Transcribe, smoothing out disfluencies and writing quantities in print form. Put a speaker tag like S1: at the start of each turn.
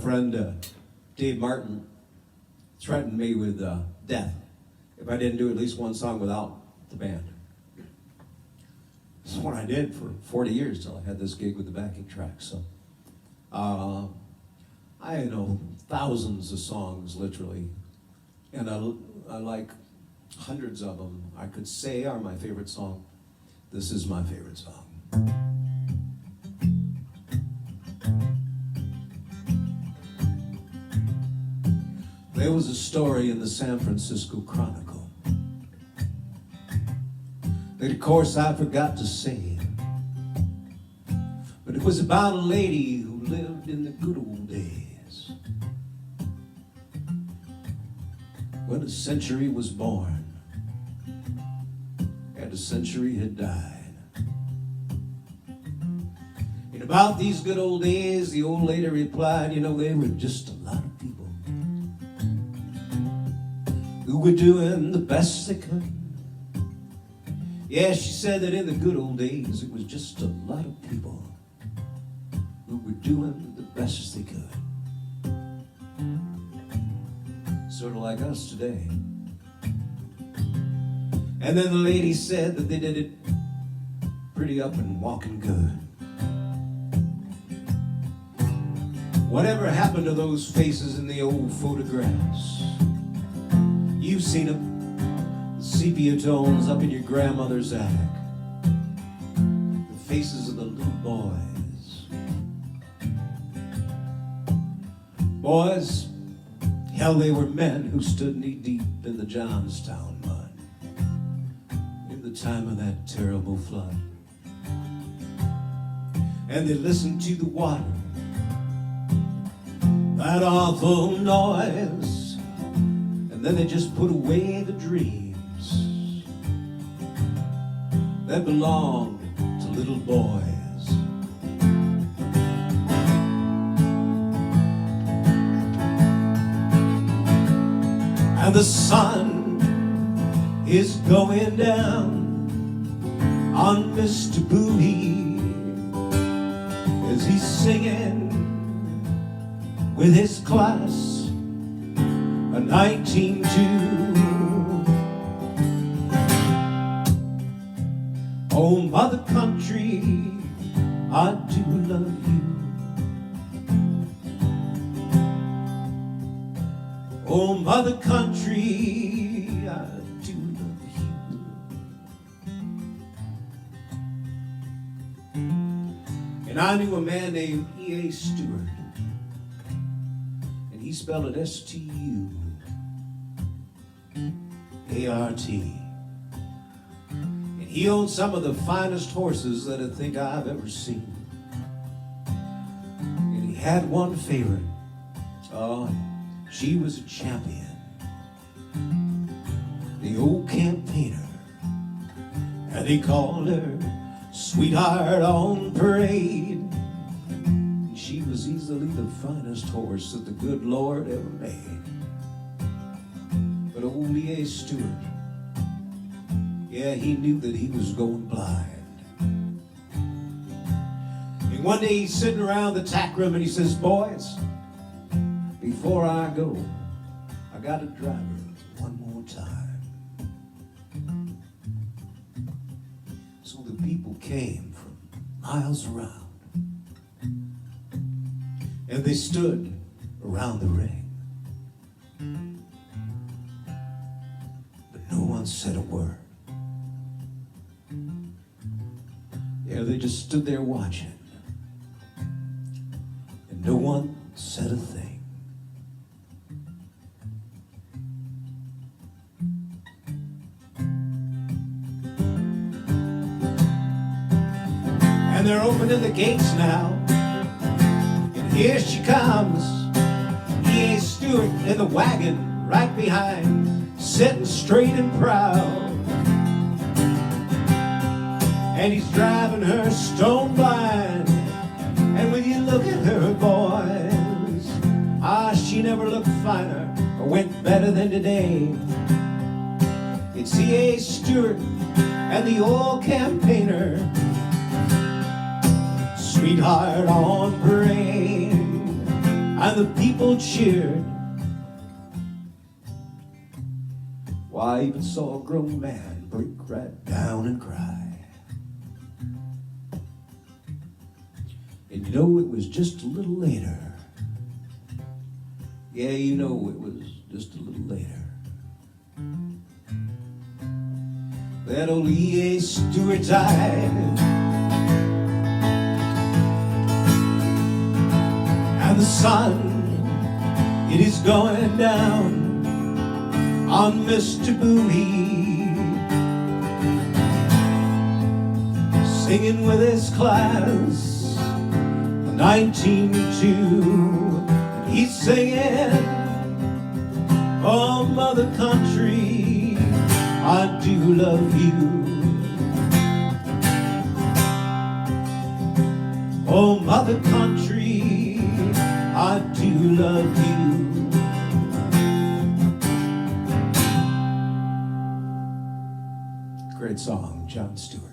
S1: friend Dave Martin threatened me with death if I didn't do at least one song without the band. This is what I did for 40 years till I had this gig with the backing track. So I know thousands of songs, literally, and I like hundreds of them. I could say are my favorite song. This is my favorite song. There was a story in the San Francisco Chronicle that, of course, I forgot to say, but it was about a lady who lived in the good old days when a century was born and a century had died. And about these good old days, the old lady replied, you know, they were just a lot of people who were doing the best they could. Yeah, she said that in the good old days, it was just a lot of people who were doing the best they could. Sort of like us today. And then the lady said that they did it pretty up and walking good. Whatever happened to those faces in the old photographs? You've seen them, the sepia tones up in your grandmother's attic, the faces of the little boys. Boys, hell, they were men who stood knee-deep in the Johnstown mud in the time of that terrible flood. And they listened to the water, that awful noise. And then they just put away the dreams that belonged to little boys. And the sun is going down on Mr. Bowie as he's singing with his class. A 19-2. Oh, mother country, I do love you. Oh, mother country, I do love you. And I knew a man named E.A. Stewart. He spelled it S-T-U-A-R-T. And he owned some of the finest horses that I think I've ever seen. And he had one favorite. Oh, she was a champion. The old campaigner. And they called her Sweetheart on Parade. She was easily the finest horse that the good Lord ever made. But old E.A. Stewart, yeah, he knew that he was going blind. And one day he's sitting around the tack room and he says, boys, before I go, I gotta drive her one more time. So the people came from miles around. And they stood around the ring. But no one said a word. Yeah, they just stood there watching. And no one said a thing. And they're opening the gates now. Here she comes, E.A. Stewart in the wagon right behind, sitting straight and proud. And he's driving her stone blind. And when you look at her, boys, she never looked finer or went better than today. It's E.A. Stewart and the old campaigner, Sweetheart on Parade. and the people cheered. Why, I even saw a grown man break right down and cry. And you know, it was just a little later. Yeah, you know, it was just a little later. That old E.A. Stewart died, and the sun, it is going down on Mr. Bowie, singing with his class, 1902. He's singing, oh, mother country, I do love you. Oh, mother country, I do love you. Great song, John Stewart.